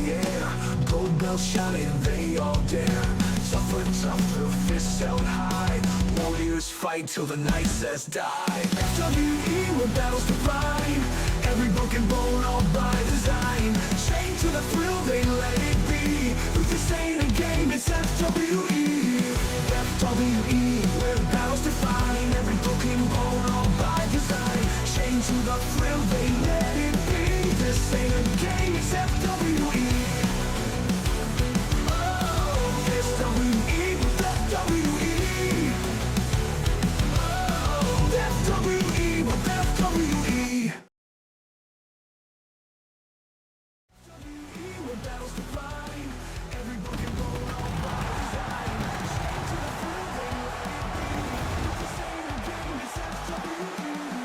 yeah. Gold bells shining, they all dare. Tougher, fists held high. Warriors fight till the night says die. FWE, where battles divine. Every broken bone, all by design. Chained to the thrill, they let it be. This ain't a game, it's FWE. FWE, where battles define. Every broken bone, all by design. Chained to the thrill, they let it be. This ain't a game, it's FWE. Oh, FWE, FWE. Oh, FWE, FWE. Where battles define. Every broken bone, all by design. Chained to the thrill, they let it be. This ain't a game, it's FWE.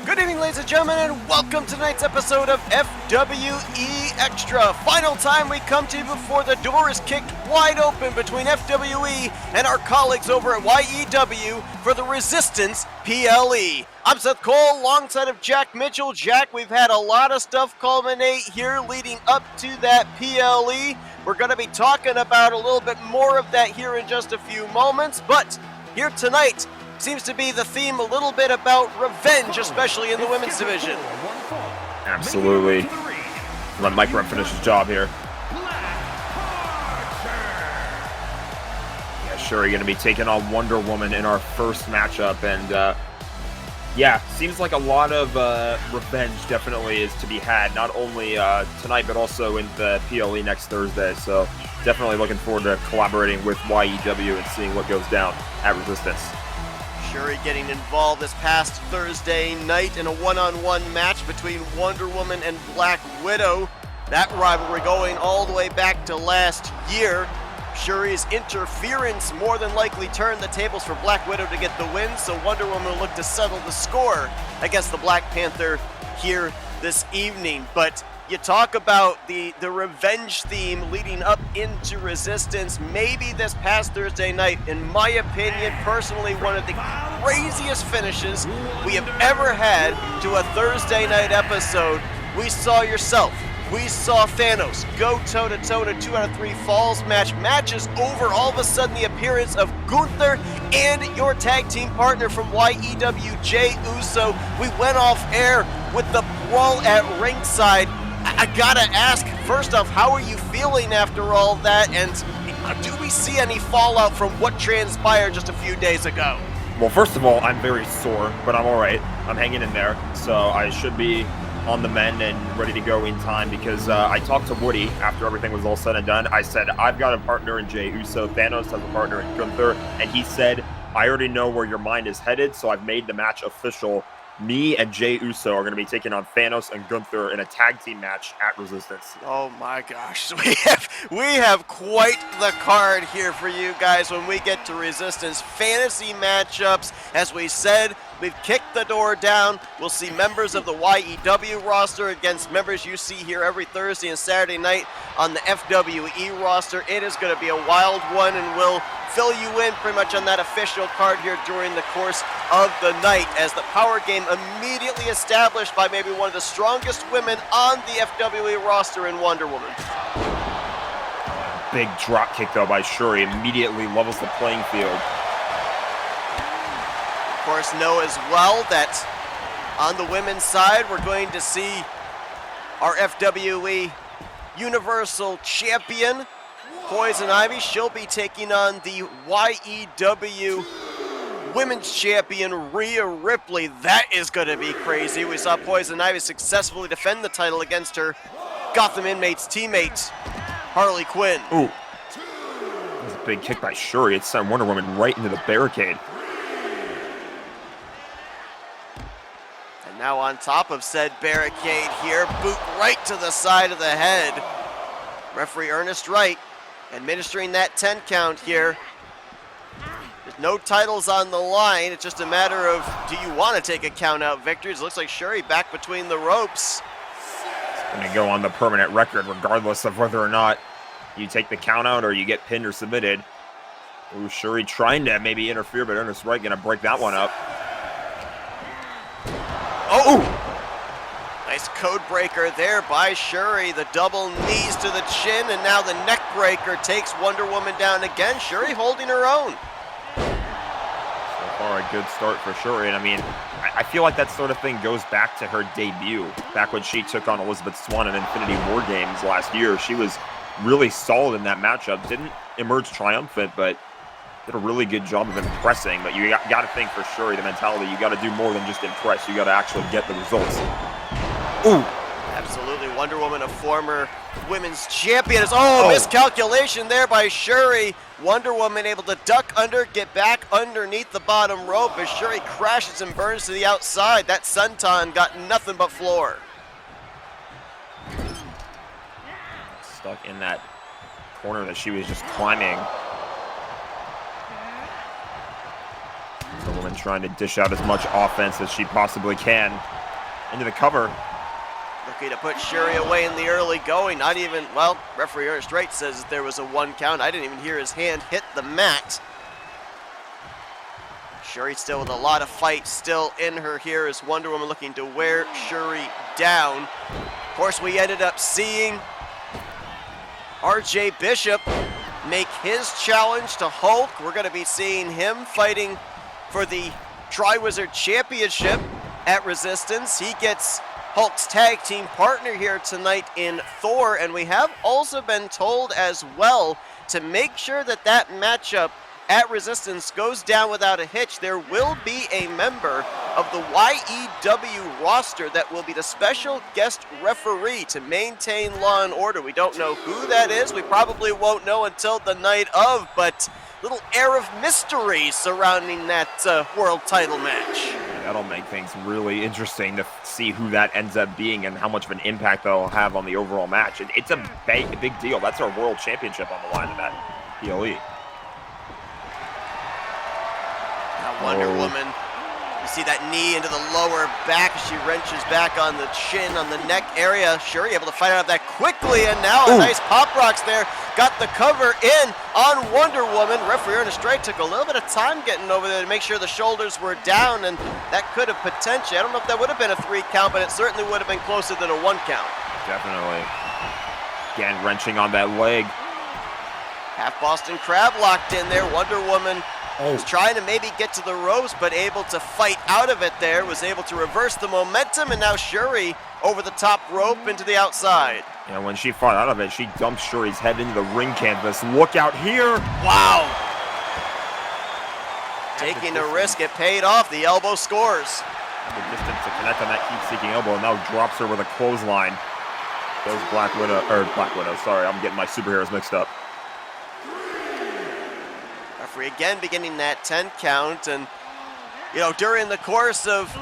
Good evening, ladies and gentlemen, and welcome to tonight's episode of FWE Extra. Final time we come to you before the door is kicked wide open between FWE and our colleagues over at YEW for the Resistance PLE. I'm Seth Cole, alongside of Jack Mitchell. Jack, we've had a lot of stuff culminate here leading up to that PLE. We're going to be talking about a little bit more of that here in just a few moments, but here tonight seems to be the theme a little bit about revenge, especially in the women's division. Absolutely. Let Mike Rep finish his job here. Yeah, Shuri going to be taking on Wonder Woman in our first matchup, and yeah, seems like a lot of revenge definitely is to be had, not only tonight, but also in the PLE next Thursday. So definitely looking forward to collaborating with YEW and seeing what goes down at Resistance. Shuri getting involved this past Thursday night in a one-on-one match between Wonder Woman and Black Widow. That rivalry going all the way back to last year. Shuri's interference more than likely turned the tables for Black Widow to get the win, so Wonder Woman will look to settle the score against the Black Panther here this evening. But you talk about the revenge theme leading up into Resistance. Maybe this past Thursday night, in my opinion, personally, one of the craziest finishes we have ever had to a Thursday night episode. We saw yourself. We saw Thanos go toe-to-toe in a 2 out of 3 falls match. Matches over, all of a sudden the appearance of Gunther and your tag team partner from YEW, Jey Uso. We went off air with the brawl at ringside. I gotta ask, first off, how are you feeling after all that? And do we see any fallout from what transpired just a few days ago? Well, first of all, I'm very sore, but I'm all right. I'm hanging in there, so I should be on the mend and ready to go in time, because I talked to Woody after everything was all said and done. I said, I've got a partner in Jey Uso, Thanos has a partner in Gunther, and he said, I already know where your mind is headed, so I've made the match official. Me and Jey Uso are going to be taking on Thanos and Gunther in a tag team match at Resistance. Oh my gosh, we have quite the card here for you guys when we get to Resistance. Fantasy matchups, as we said, we've kicked the door down. We'll see members of the YEW roster against members you see here every Thursday and Saturday night on the FWE roster. It is going to be a wild one, and we'll fill you in pretty much on that official card here during the course of the night, as the power game immediately established by maybe one of the strongest women on the FWE roster in Wonder Woman. Big drop kick though by Shuri immediately levels the playing field. Of course, know as well that on the women's side, we're going to see our FWE Universal Champion, Poison Ivy. She'll be taking on the YEW Women's Champion, Rhea Ripley. That is going to be crazy. We saw Poison Ivy successfully defend the title against her Gotham Inmates teammate, Harley Quinn. Ooh. That was a big kick by Shuri. It sent Wonder Woman right into the barricade. And now on top of said barricade here, boot right to the side of the head. Referee Ernest Wright administering that 10 count here. There's no titles on the line. It's just a matter of, do you want to take a count out victories? Looks like Shuri back between the ropes. It's going to go on the permanent record regardless of whether or not you take the count out or you get pinned or submitted. Ooh, Shuri trying to maybe interfere, but Ernest Wright going to break that one up. Oh! Nice Nice code breaker there by Shuri. The double knees to the chin, and now the neck breaker takes Wonder Woman down again. Shuri holding her own. So far, a good start for Shuri. And I mean, I feel like that sort of thing goes back to her debut, back when she took on Elizabeth Swann in Infinity War Games last year. She was really solid in that matchup. Didn't emerge triumphant, but did a really good job of impressing. But you got to think for Shuri, the mentality, you got to do more than just impress. You got to actually get the results. Ooh. Absolutely. Wonder Woman, a former women's champion. Miscalculation there by Shuri. Wonder Woman able to duck under, get back underneath the bottom rope as Shuri crashes and burns to the outside. That senton got nothing but floor. Stuck in that corner that she was just climbing. The woman trying to dish out as much offense as she possibly can into the cover. Looking to put Shuri away in the early going. Not even, well, referee Ernest Wright says that there was a 1 count. I didn't even hear his hand hit the mat. Shuri still with a lot of fight still in her here as Wonder Woman looking to wear Shuri down. Of course, we ended up seeing RJ Bishop make his challenge to Hulk. We're going to be seeing him fighting for the Triwizard Championship at Resistance. He gets Hulk's tag team partner here tonight in Thor, and we have also been told as well to make sure that that matchup at Resistance goes down without a hitch. There will be a member of the YEW roster that will be the special guest referee to maintain law and order. We don't know who that is. We probably won't know until the night of, but little air of mystery surrounding that world title match. That'll make things really interesting to see who that ends up being and how much of an impact that'll have on the overall match. It's a big deal. That's our world championship on the line in that PLE. Now Wonder Woman, you see that knee into the lower back as she wrenches back on the chin, on the neck area. Shuri able to fight out of that quickly, and now a nice pop rocks there. Got the cover in on Wonder Woman. Referee Ernest Wright took a little bit of time getting over there to make sure the shoulders were down, and that could have potentially, I don't know if that would have been a 3 count, but it certainly would have been closer than a 1 count. Definitely. Again, wrenching on that leg. Half Boston Crab locked in there. Wonder Woman was trying to maybe get to the ropes, but able to fight out of it there. Was able to reverse the momentum, and now Shuri over the top rope into the outside. Yeah, when she fought out of it, she dumped Shuri's head into the ring canvas. Look out here. Wow. Taking a risk, it paid off. The elbow scores. The distance to connect on that heat-seeking elbow, and now drops her with a clothesline. Goes Black Widow, sorry, I'm getting my superheroes mixed up. Referee again beginning that 10 count, and you know, during the course of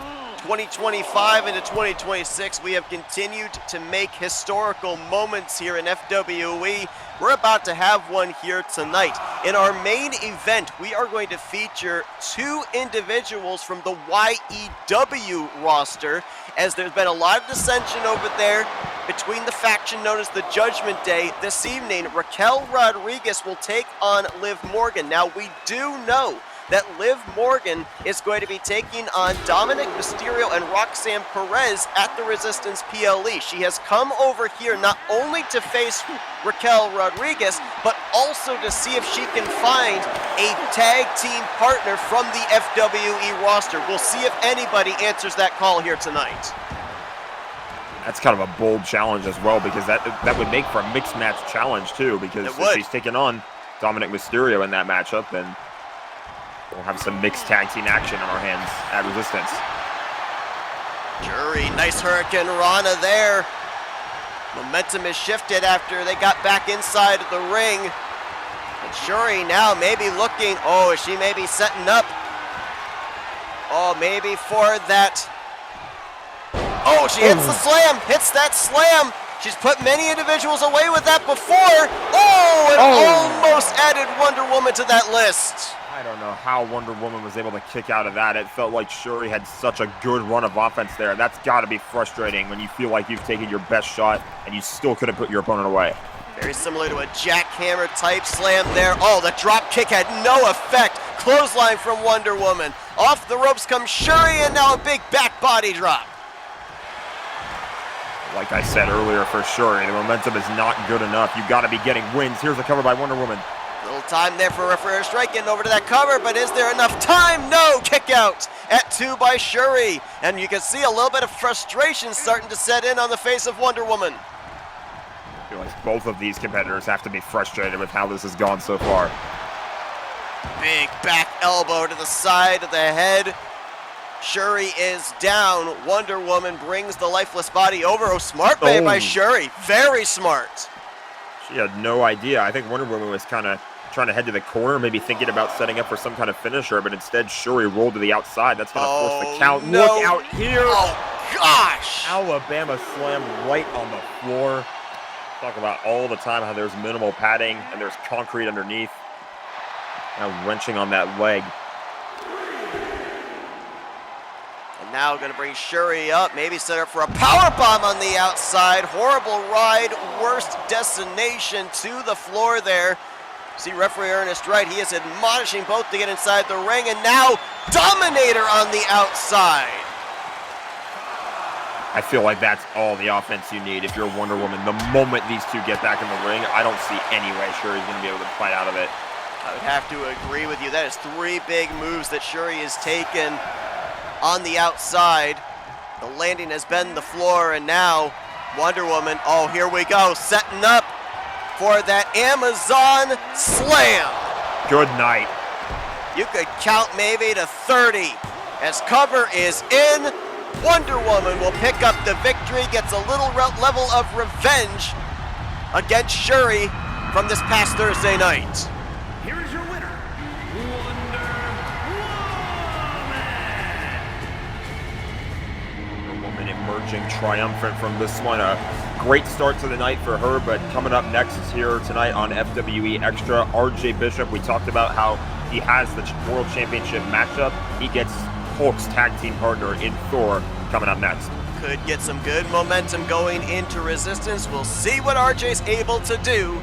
2025 into 2026, we have continued to make historical moments here in FWE. We're about to have one here tonight. In our main event, we are going to feature 2 individuals from the YEW roster, as there's been a lot of dissension over there between the faction known as the Judgment Day. This evening, Raquel Rodriguez will take on Liv Morgan. Now, we do know that Liv Morgan is going to be taking on Dominic Mysterio and Roxanne Perez at the Resistance PLE. She has come over here not only to face Raquel Rodriguez, but also to see if she can find a tag team partner from the FWE roster. We'll see if anybody answers that call here tonight. That's kind of a bold challenge as well, because that would make for a mixed match challenge too, because if she's taking on Dominic Mysterio in that matchup, then we'll have some mixed tag team action on our hands at Resistance. Shuri, nice Hurricane Rana there. Momentum is shifted after they got back inside of the ring. And Shuri now maybe looking, is she maybe setting up? Maybe for that. She hits the slam, hits that slam. She's put many individuals away with that before. Almost added Wonder Woman to that list. I don't know how Wonder Woman was able to kick out of that. It felt like Shuri had such a good run of offense there. That's got to be frustrating when you feel like you've taken your best shot and you still couldn't put your opponent away. Very similar to a jackhammer type slam there. The drop kick had no effect. Clothesline from Wonder Woman. Off the ropes comes Shuri, and now a big back body drop. Like I said earlier, for sure, the momentum is not good enough. You got to be getting wins. Here's a cover by Wonder Woman. Little time there for referee strike, getting over to that cover, but is there enough time? No! Kick out at 2 by Shuri. And you can see a little bit of frustration starting to set in on the face of Wonder Woman. I feel like both of these competitors have to be frustrated with how this has gone so far. Big back elbow to the side of the head. Shuri is down. Wonder Woman brings the lifeless body over. Oh, smart play by Shuri. Very smart. She had no idea. I think Wonder Woman was kind of trying to head to the corner, maybe thinking about setting up for some kind of finisher, but instead Shuri rolled to the outside. That's going to force the count. No. Look out here. Oh, gosh. Alabama slam right on the floor. Talk about all the time how there's minimal padding and there's concrete underneath. Now wrenching on that leg. And now going to bring Shuri up, maybe set up for a power bomb on the outside. Horrible ride, worst destination to the floor there. See referee Ernest Wright, he is admonishing both to get inside the ring, and now Dominator on the outside. I feel like that's all the offense you need if you're Wonder Woman. The moment these two get back in the ring, I don't see any way Shuri's going to be able to fight out of it. I would have to agree with you. That is 3 big moves that Shuri has taken on the outside. The landing has been the floor, and now Wonder Woman, oh, here we go, setting up for that Amazon Slam. Good night. You could count maybe to 30 as cover is in. Wonder Woman will pick up the victory, gets a little level of revenge against Shuri from this past Thursday night. Here is your winner, Wonder Woman. Wonder Woman emerging triumphant from this one. A great start to the night for her, but coming up next is here tonight on FWE Extra. RJ Bishop, we talked about how he has the World Championship matchup. He gets Hulk's tag team partner in Thor coming up next. Could get some good momentum going into Resistance. We'll see what RJ's able to do.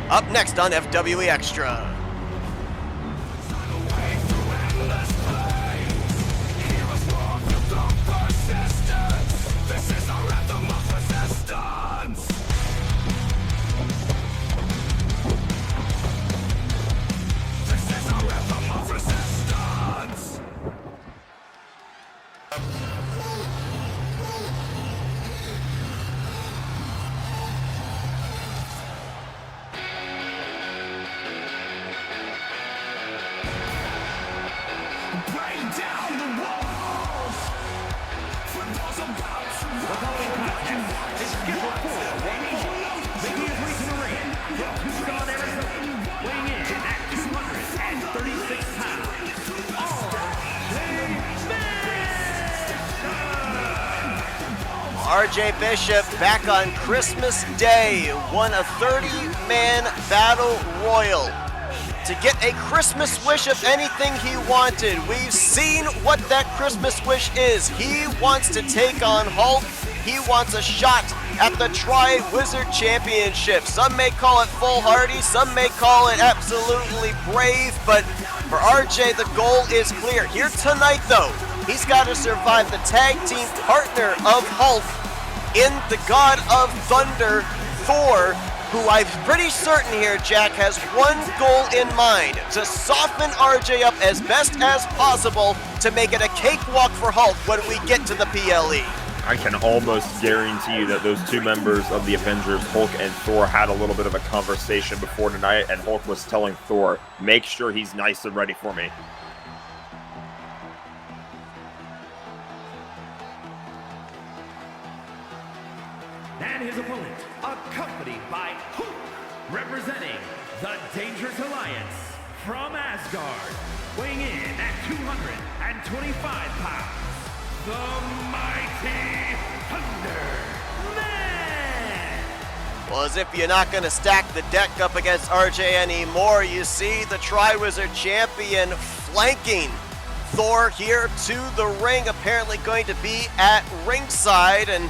Up next on FWE Extra. RJ Bishop back on Christmas Day won a 30-man battle royal to get a Christmas wish of anything he wanted. We've seen what that Christmas wish is. He wants to take on Hulk. He wants a shot at the Tri-Wizard Championship. Some may call it foolhardy, some may call it absolutely brave, but for RJ, the goal is clear. Here tonight, though, he's got to survive the tag team partner of Hulk in the God of Thunder, Thor, who I'm pretty certain here, Jack, has one goal in mind: to soften RJ up as best as possible to make it a cakewalk for Hulk when we get to the PLE. I can almost guarantee you that those two members of the Avengers, Hulk and Thor, had a little bit of a conversation before tonight, and Hulk was telling Thor, make sure he's nice and ready for me. And his opponent, accompanied by Hulk, representing the Dangerous Alliance from Asgard, weighing in at 225 pounds, the Mighty Thunder Man! Well, as if you're not going to stack the deck up against RJ anymore, you see the Tri-Wizard Champion flanking Thor here to the ring, apparently going to be at ringside, and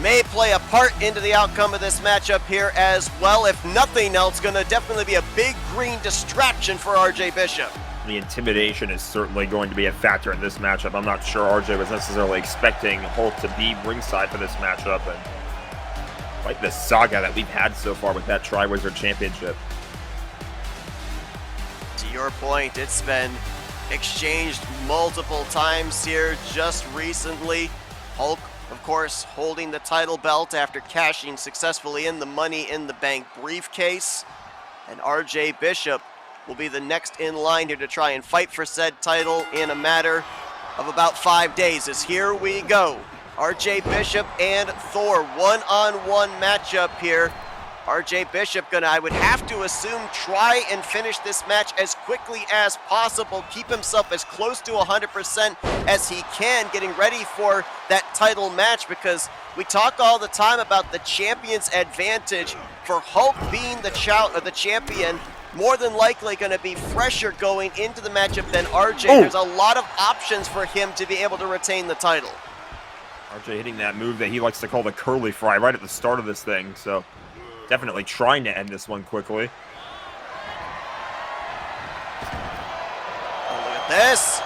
may play a part into the outcome of this matchup here as well. If nothing else, going to definitely be a big green distraction for RJ Bishop. The intimidation is certainly going to be a factor in this matchup. I'm not sure RJ was necessarily expecting Hulk to be ringside for this matchup, and quite the saga that we've had so far with that Triwizard Championship. To your point, it's been exchanged multiple times here just recently. Hulk, of course, holding the title belt after cashing successfully in the Money in the Bank briefcase. And RJ Bishop will be the next in line here to try and fight for said title in a matter of about 5 days. As here we go. RJ Bishop and Thor, one-on-one matchup here. RJ Bishop gonna, I would have to assume, try and finish this match as quickly as possible, keep himself as close to 100% as he can, getting ready for that title match, because we talk all the time about the champion's advantage. For Hulk being the champion, more than likely going to be fresher going into the matchup than RJ. There's a lot of options for him to be able to retain the title. RJ hitting that move that he likes to call the curly fry right at the start of this thing, so definitely trying to end this one quickly. Oh, look at this.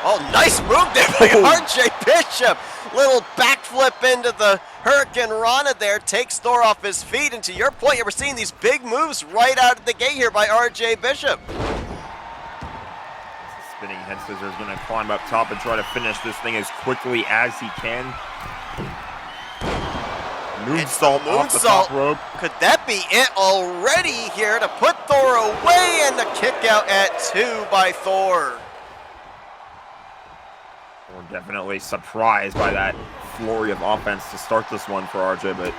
Oh, nice move there by RJ Bishop. Little backflip into the Hurricane Rana there, takes Thor off his feet. And to your point, we're seeing these big moves right out of the gate here by RJ Bishop. Spinning head scissors, going to climb up top and try to finish this thing as quickly as he can. Moonsault off the top rope. Could that be it already here to put Thor away, and the kick out at 2 by Thor? We're definitely surprised by that flurry of offense to start this one for RJ, but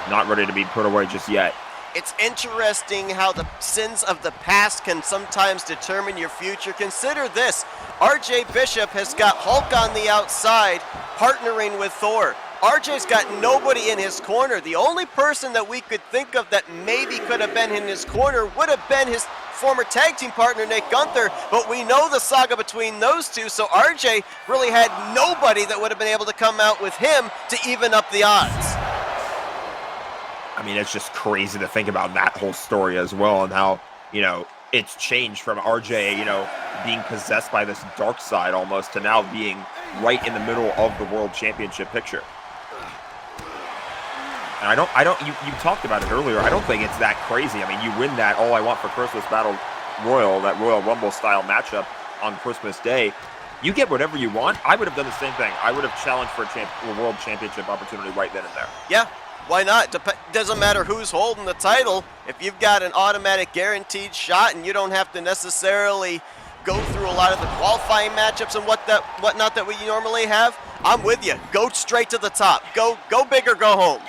not ready to be put away just yet. It's interesting how the sins of the past can sometimes determine your future. Consider this. RJ Bishop has got Hulk on the outside, partnering with Thor. RJ's got nobody in his corner. The only person that we could think of that maybe could have been in his corner would have been his former tag team partner, Nick Gunther, but we know the saga between those two, so RJ really had nobody that would have been able to come out with him to even up the odds. I mean, it's just crazy to think about that whole story as well, and how, you know, it's changed from RJ, you know, being possessed by this dark side almost, to now being right in the middle of the World Championship picture. And you talked about it earlier, I don't think it's that crazy. I mean, you win that All I Want for Christmas Battle Royal, that Royal Rumble style matchup on Christmas Day, you get whatever you want. I would have done the same thing. I would have challenged for a World Championship opportunity right then and there. Yeah, why not? Doesn't matter who's holding the title. If you've got an automatic guaranteed shot and you don't have to necessarily go through a lot of the qualifying matchups and whatnot that we normally have, I'm with you. Go straight to the top. Go big or go home.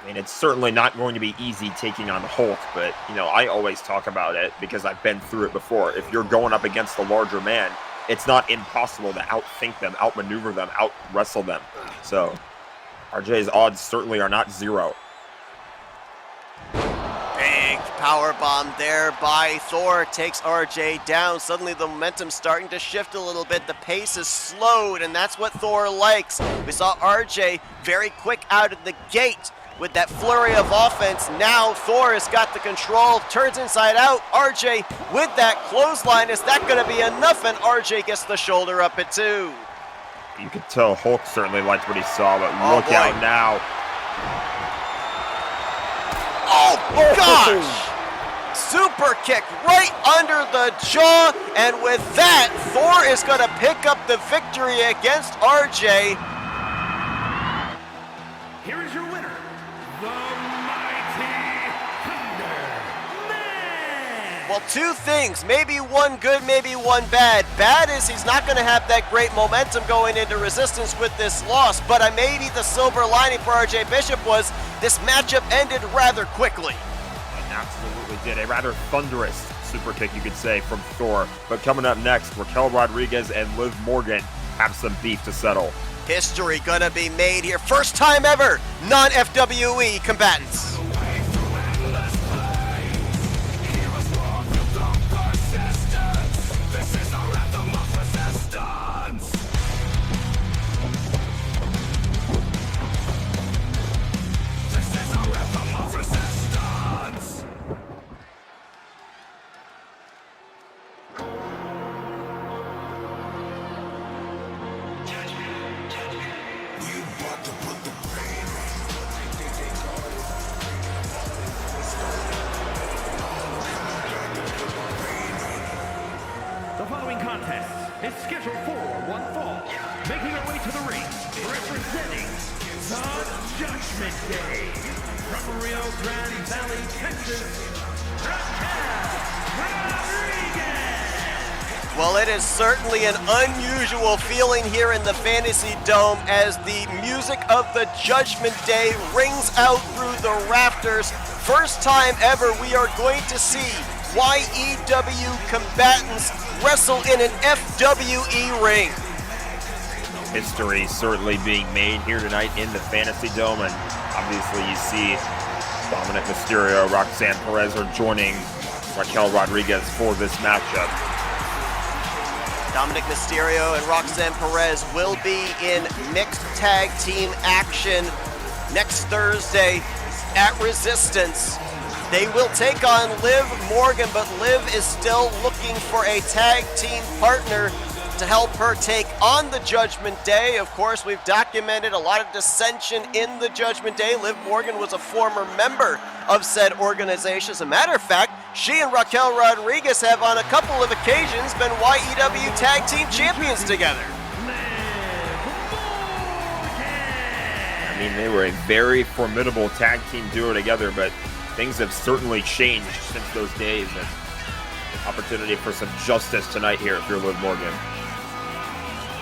I mean, it's certainly not going to be easy taking on Hulk, but, you know, I always talk about it because I've been through it before. If you're going up against the larger man, it's not impossible to outthink them, outmaneuver them, out-wrestle them. So, RJ's odds certainly are not zero. Big power bomb there by Thor, takes RJ down. Suddenly the momentum's starting to shift a little bit. The pace is slowed, and that's what Thor likes. We saw RJ very quick out of the gate with that flurry of offense. Now Thor has got the control, turns inside out. RJ with that clothesline. Is that going to be enough? And RJ gets the shoulder up at 2. You could tell Hulk certainly liked what he saw, but look boy. out now. Oh gosh! Super kick right under the jaw, and with that, Thor is going to pick up the victory against RJ. Here is your winner, the Mighty Thunder Man. Well, two things, maybe one good, maybe one bad. Bad is he's not going to have that great momentum going into Resistance with this loss, but maybe the silver lining for RJ Bishop was this matchup ended rather quickly. It absolutely did. A rather thunderous super kick, you could say, from Thor. But coming up next, Raquel Rodriguez and Liv Morgan have some beef to settle. History gonna be made here. First time ever, non-FWE combatants. scheduled for one fall, making her way to the ring, representing the Judgment Day, from Rio Grande Valley, Texas, Raquel Rodriguez. Well, it is certainly an unusual feeling here in the Fantasy Dome as the music of the Judgment Day rings out through the rafters. First time ever we are going to see YEW combatants wrestle in an FWE ring. History certainly being made here tonight in the Fantasy Dome, and obviously you see Dominic Mysterio, Roxanne Perez are joining Raquel Rodriguez for this matchup. Dominic Mysterio and Roxanne Perez will be in mixed tag team action next Thursday at Resistance. They will take on Liv Morgan, but Liv is still looking for a tag team partner to help her take on the Judgment Day. Of course, we've documented a lot of dissension in the Judgment Day. Liv Morgan was a former member of said organization. As a matter of fact, she and Raquel Rodriguez have on a couple of occasions been YEW Tag Team Champions together. I mean, they were a very formidable tag team duo together, but things have certainly changed since those days, and opportunity for some justice tonight here if you're Liv Morgan.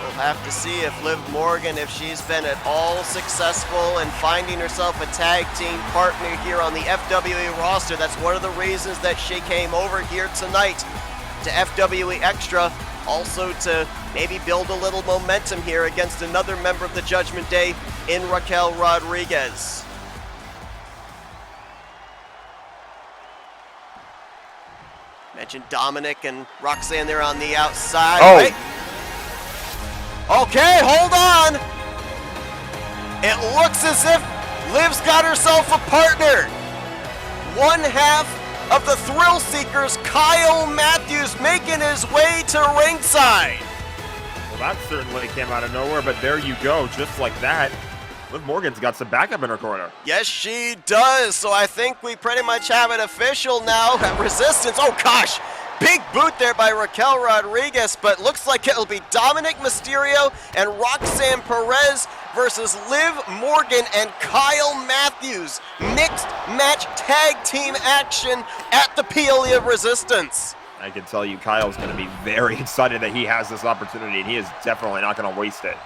We'll have to see if Liv Morgan, if she's been at all successful in finding herself a tag team partner here on the FWE roster. That's one of the reasons that she came over here tonight to FWE Extra, also to maybe build a little momentum here against another member of the Judgment Day in Raquel Rodriguez. Mentioned Dominic and Roxanne there on the outside. Oh. Right? Okay, hold on. It looks as if Liv's got herself a partner. One half of the Thrill Seekers, Kyle Matthews, making his way to ringside. Well, that certainly came out of nowhere, but there you go, just like that. Liv Morgan's got some backup in her corner. Yes, she does. So I think we pretty much have it official now at Resistance. Oh, gosh. Big boot there by Raquel Rodriguez, but looks like it'll be Dominic Mysterio and Roxanne Perez versus Liv Morgan and Kyle Matthews. Mixed match tag team action at the PLE of Resistance. I can tell you Kyle's going to be very excited that he has this opportunity, and he is definitely not going to waste it.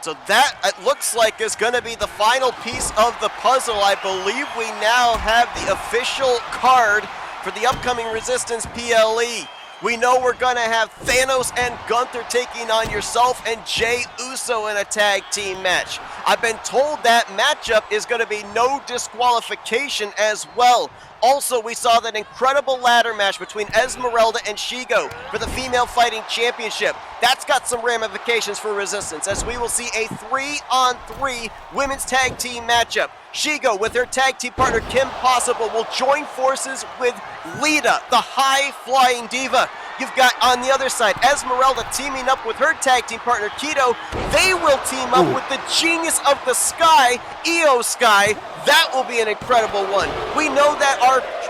So that, it looks like, is going to be the final piece of the puzzle. I believe we now have the official card for the upcoming Resistance PLE. We know we're going to have Thanos and Gunther taking on yourself and Jey Uso in a tag team match. I've been told that matchup is going to be no disqualification as well. Also, we saw that incredible ladder match between Esmeralda and Shigo for the Female Fighting Championship. That's got some ramifications for Resistance, as we will see a 3-on-3 women's tag team matchup. Shigo, with her tag team partner Kim Possible, will join forces with Lita, the high-flying diva. You've got, on the other side, Esmeralda teaming up with her tag team partner Keto. They will team up with the Genius of the Sky, Io Sky. That will be an incredible one. We know that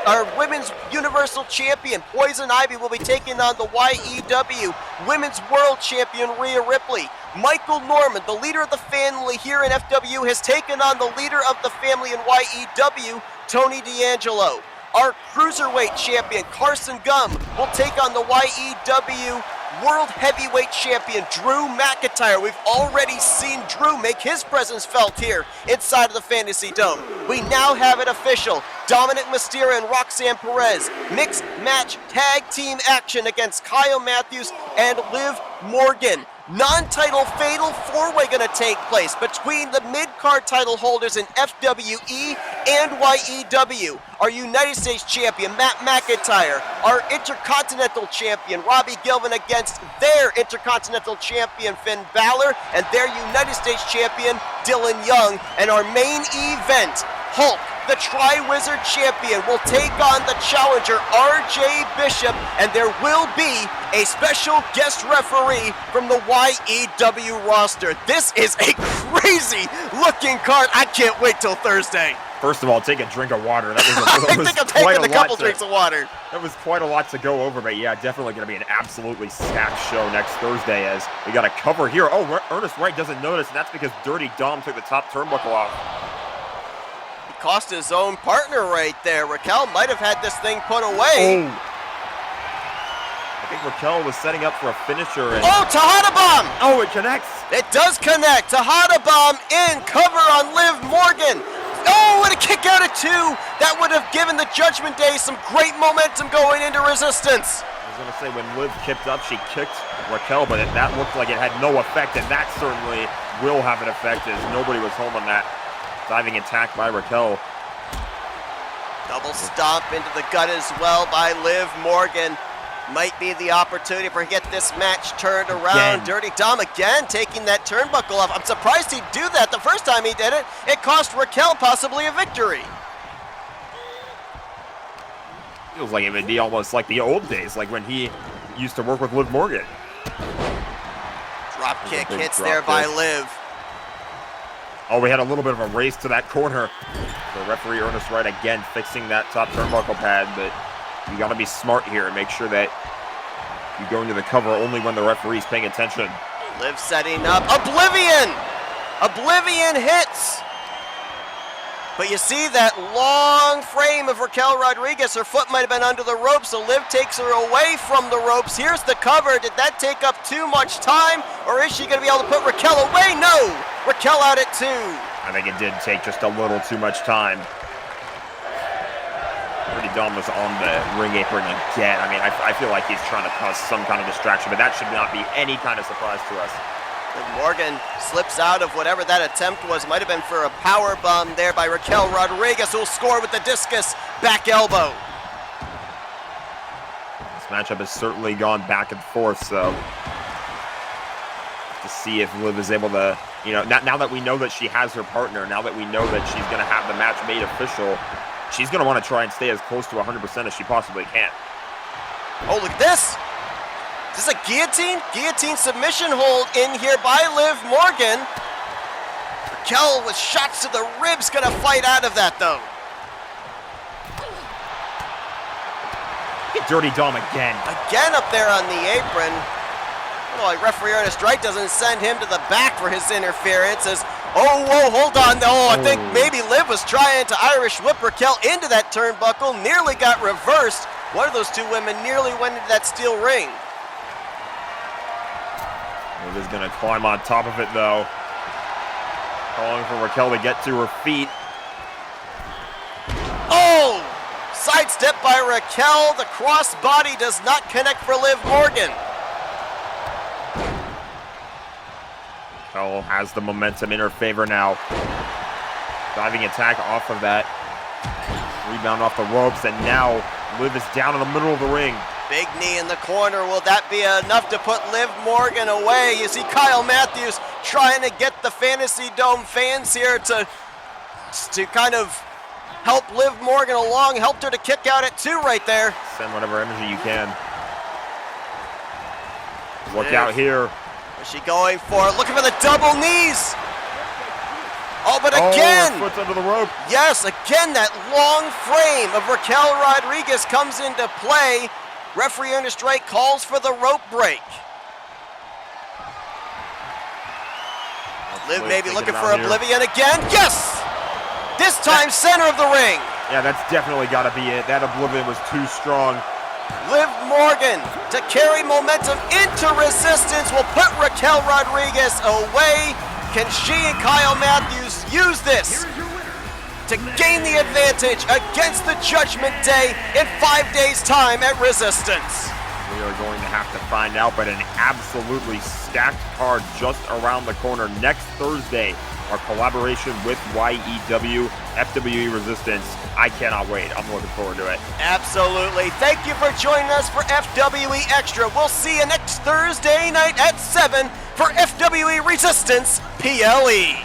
our Women's Universal Champion, Poison Ivy, will be taking on the YEW Women's World Champion, Rhea Ripley. Michael Norman, the leader of the family here in FW, has taken on the leader of the family in YEW, Tony D'Angelo. Our Cruiserweight Champion, Carson Gum, will take on the YEW World Heavyweight Champion, Drew McIntyre. We've already seen Drew make his presence felt here inside of the Fantasy Dome. We now have it official. Dominic Mysterio and Roxanne Perez, mixed match tag team action against Kyle Matthews and Liv Morgan. Non-title fatal four-way going to take place between the mid-card title holders in FWE and YEW. Our United States champion, Matt McIntyre. Our Intercontinental champion, Robbie Gilvin, against their Intercontinental champion, Finn Balor, and their United States champion, Dylan Young. And our main event, Hulk, the Tri-Wizard champion, will take on the challenger, RJ Bishop, and there will be a special guest referee from the YEW roster. This is a crazy looking card. I can't wait till Thursday. First of all, take a drink of water. That was, I think I'm taking a couple drinks of water. That was quite a lot to go over, but yeah, definitely going to be an absolutely stacked show next Thursday as we got a cover here. Oh, Ernest Wright doesn't notice, and that's because Dirty Dom took the top turnbuckle off. He cost his own partner right there. Raquel might have had this thing put away. Oh. I think Raquel was setting up for a finisher. And oh, Tejada Bomb! Oh, it connects. It does connect. Tejada Bomb in, cover on Liv Morgan. Oh, and a kick out at 2. That would have given the Judgment Day some great momentum going into Resistance. I was going to say, when Liv kicked up, she kicked Raquel, but that looked like it had no effect, and that certainly will have an effect as nobody was home on that diving attack by Raquel. Double stomp into the gut as well by Liv Morgan. Might be the opportunity for get this match turned around. Again. Dirty Dom again taking that turnbuckle off. I'm surprised he'd do that the first time he did it. It cost Raquel possibly a victory. Feels like it would be almost like the old days, like when he used to work with Liv Morgan. Drop kick hits drop there by kick. Liv. Oh, we had a little bit of a race to that corner. The referee Ernest Wright again fixing that top turnbuckle pad, but you got to be smart here and make sure that you go into the cover only when the referee's paying attention. Liv setting up. Oblivion! Oblivion hits! But you see that long frame of Raquel Rodriguez. Her foot might have been under the ropes, so Liv takes her away from the ropes. Here's the cover. Did that take up too much time, or is she going to be able to put Raquel away? No! Raquel out at 2. I think it did take just a little too much time. Dirty Dom was on the ring apron again. I mean, I feel like he's trying to cause some kind of distraction, but that should not be any kind of surprise to us. And Morgan slips out of whatever that attempt was. Might have been for a power bomb there by Raquel Rodriguez, who'll score with the discus back elbow. This matchup has certainly gone back and forth, so to see if Liv is able to, you know, now that we know that she has her partner, now that we know that she's going to have the match made official, she's going to want to try and stay as close to 100% as she possibly can. Oh, look at this. Is this a guillotine? Guillotine submission hold in here by Liv Morgan. Raquel with shots to the ribs going to fight out of that, though. Dirty Dom again. Again up there on the apron. Oh, like referee Ernest Wright doesn't send him to the back for his interference as, oh, whoa, hold on. Oh, I think maybe Liv was trying to Irish whip Raquel into that turnbuckle, nearly got reversed. One of those two women nearly went into that steel ring. Liv is going to climb on top of it, though. Calling for Raquel to get to her feet. Oh! Sidestep by Raquel. The crossbody does not connect for Liv Morgan. Raquel has the momentum in her favor now. Diving attack off of that. Rebound off the ropes, and now Liv is down in the middle of the ring. Big knee in the corner. Will that be enough to put Liv Morgan away? You see Kyle Matthews trying to get the Fantasy Dome fans here to kind of help Liv Morgan along. Helped her to kick out at 2 right there. Send whatever energy you can. Look Liv. out here. Is she going for it? Looking for the double knees. Oh, but again. Oh, foot's under the rope. Yes, again, that long frame of Raquel Rodriguez comes into play. Referee Ernest Wright calls for the rope break. Liv maybe looking for Oblivion again. Yes! This time center of the ring. Yeah, that's definitely got to be it. That Oblivion was too strong. Liv Morgan to carry momentum into Resistance will put Raquel Rodriguez away. Can she and Kyle Matthews use this to gain the advantage against the Judgment Day in 5 days' time at Resistance? We are going to have to find out, but an absolutely stacked card just around the corner next Thursday. Our collaboration with YEW, FWE Resistance. I cannot wait. I'm looking forward to it. Absolutely. Thank you for joining us for FWE Extra. We'll see you next Thursday night at 7 for FWE Resistance PLE.